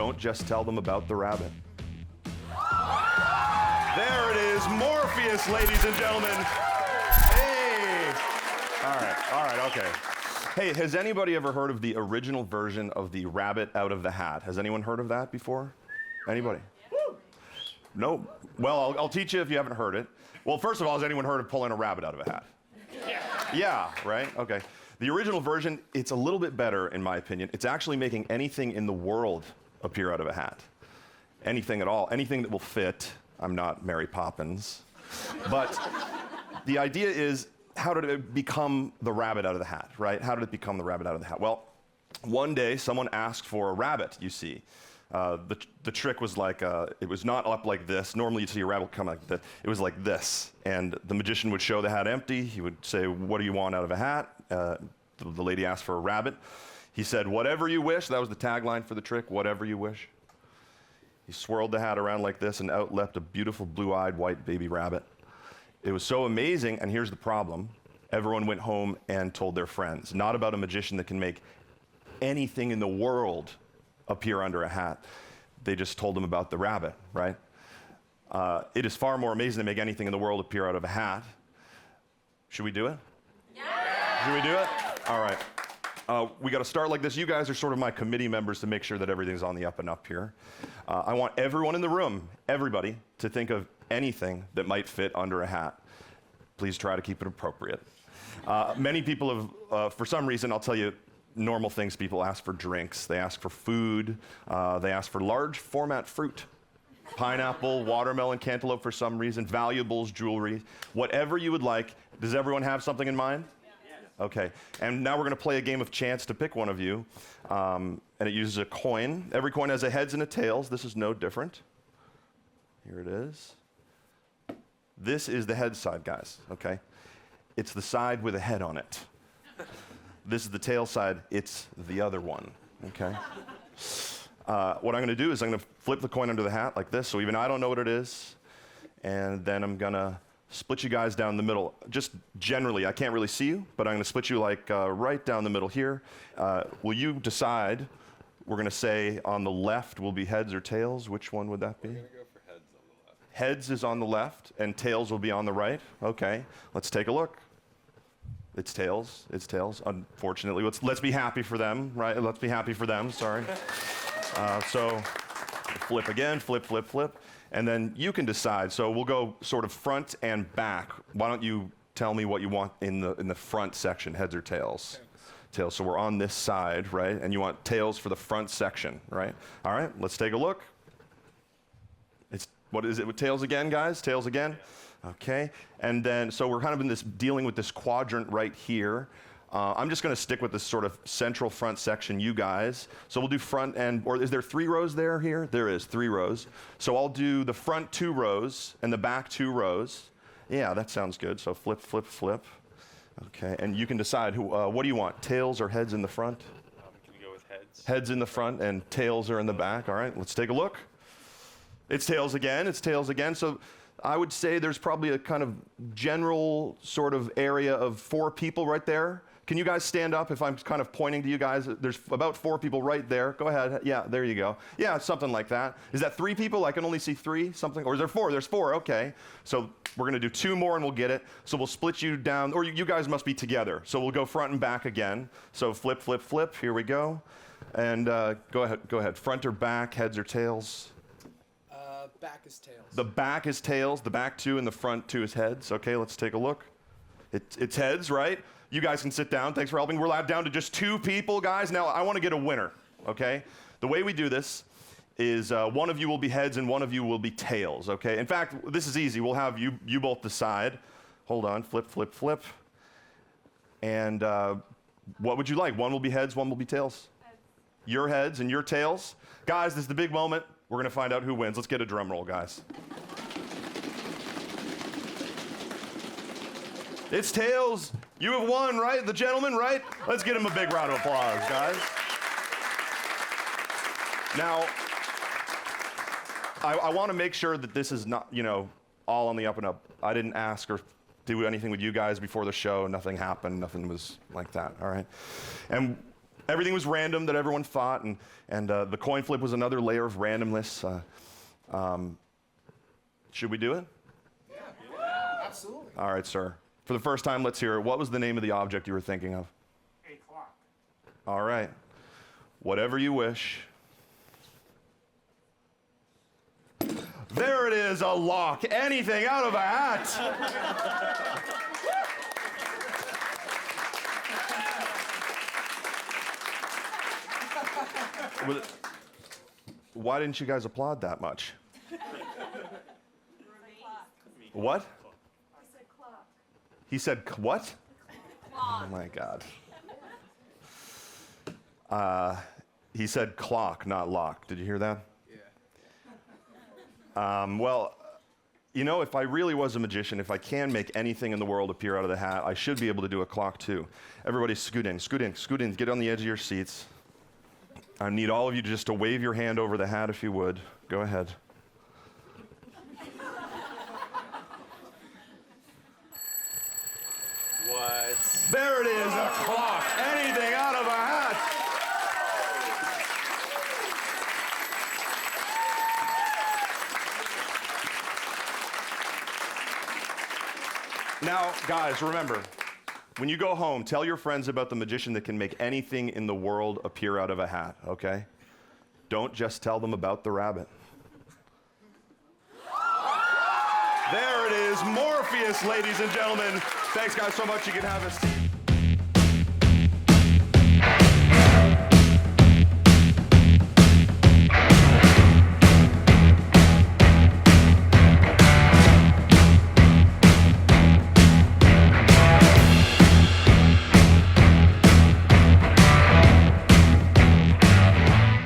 don't just tell them about the rabbit. There it is, Morpheus, ladies and gentlemen. Hey. All right, okay. Hey, has anybody ever heard of the original version of the rabbit out of the hat? Has anyone heard of that before? Anybody? No? Well, I'll teach you if you haven't heard it. Well, first of all, has anyone heard of pulling a rabbit out of a hat? Yeah, right? Okay. The original version, it's a little bit better, in my opinion. It's actually making anything in the world appear out of a hat. Anything at all. Anything that will fit. I'm not Mary Poppins. But the idea is, how did it become the rabbit out of the hat, right? How did it become the rabbit out of the hat? Well, one day, someone asked for a rabbit, you see. The trick was like, it was not up like this. Normally you'd see a rabbit come like this. It was like this. And the magician would show the hat empty. He would say, what do you want out of a hat? The lady asked for a rabbit. He said, whatever you wish. That was the tagline for the trick, whatever you wish. He swirled the hat around like this, and out leapt a beautiful blue-eyed white baby rabbit. It was so amazing, and here's the problem. Everyone went home and told their friends. Not about a magician that can make anything in the world appear under a hat. They just told them about the rabbit, right? It is far more amazing to make anything in the world appear out of a hat. Should we do it? Yeah! Should we do it? All right. We got to start like this. You guys are sort of my committee members to make sure that everything's on the up and up here. I want everyone in the room, everybody, to think of anything that might fit under a hat. Please try to keep it appropriate. Many people have, for some reason, I'll tell you, normal things people ask for drinks. They ask for food. They ask for large format fruit. Pineapple, watermelon, cantaloupe for some reason, valuables, jewelry, whatever you would like. Does everyone have something in mind? Okay, and now we're going to play a game of chance to pick one of you, and it uses a coin. Every coin has a heads and a tails. This is no different. Here it is. This is the head side, guys, okay? It's the side with a head on it. This is the tail side. It's the other one, okay? What I'm going to do is I'm going to flip the coin under the hat like this, so even I don't know what it is, and then I'm going to split you guys down the middle. Just generally, I can't really see you, but I'm going to split you like right down the middle here. Will you decide? We're going to say on the left will be heads or tails. Which one would that be? We're going to go for heads on the left. Heads is on the left, and tails will be on the right. Okay, let's take a look. It's tails. It's tails. Unfortunately, let's be happy for them, right? Let's be happy for them. Sorry. So flip again. Flip, flip, flip. And then you can decide. So we'll go sort of front and back. Why don't you tell me what you want in the front section, heads or tails? Tails. So we're on this side, right? And you want tails for the front section, right? All right, let's take a look. What is it with tails again, guys? Tails again? Okay. And then, so we're kind of in this, dealing with this quadrant right here. I'm just going to stick with this sort of central front section, you guys. So we'll do front and, or is there 3 rows there here? There is 3 rows. So I'll do the front 2 rows and the back 2 rows. Yeah, that sounds good. So flip, flip, flip. Okay, and you can decide what do you want, tails or heads in the front? Can we go with heads? Heads in the front and tails are in the back. All right, let's take a look. It's tails again. It's tails again. So I would say there's probably a kind of general sort of area of 4 people right there. Can you guys stand up if I'm kind of pointing to you guys? There's about 4 people right there. Go ahead. Yeah, there you go. Yeah, something like that. Is that 3 people? I can only see 3, something? Or is there 4? There's 4, okay. So we're going to do 2 more and we'll get it. So we'll split you down, or you guys must be together. So we'll go front and back again. So flip, flip, flip. Here we go. And go ahead. Front or back, heads or tails? Back is tails. The back is tails. The back 2 and the front 2 is heads. Okay, let's take a look. It's heads, right? You guys can sit down. Thanks for helping. We're allowed down to just 2 people, guys. Now, I want to get a winner, okay? The way we do this is one of you will be heads and one of you will be tails, okay? In fact, this is easy. We'll have you both decide. Hold on. Flip, flip, flip. And what would you like? One will be heads, one will be tails. Heads. Your heads and your tails. Guys, this is the big moment. We're going to find out who wins. Let's get a drum roll, guys. It's tails. You have won, right? The gentleman, right? Let's give him a big round of applause, guys. Now, I want to make sure that this is not, all on the up and up. I didn't ask or do anything with you guys before the show. Nothing happened. Nothing was like that, all right? And Everything was random that everyone thought, and the coin flip was another layer of randomness. Should we do it? Yeah, absolutely. All right, sir. For the first time, let's hear it. What was the name of the object you were thinking of? A clock. All right. Whatever you wish. There it is, a lock. Anything out of a hat. Why didn't you guys applaud that much? What? He said what? Oh my God. He said clock, not lock. Did you hear that? Yeah. Well, you know, if I really was a magician, if I can make anything in the world appear out of the hat, I should be able to do a clock too. Everybody scoot in, scoot in, scoot in. Get on the edge of your seats. I need all of you just to wave your hand over the hat if you would. Go ahead. What? There it is, a clock. Anything out of a hat. Now, guys, remember, when you go home, tell your friends about the magician that can make anything in the world appear out of a hat, okay? Don't just tell them about the rabbit. There it is, Morpheus, ladies and gentlemen. Thanks, guys, so much. You can have a seat.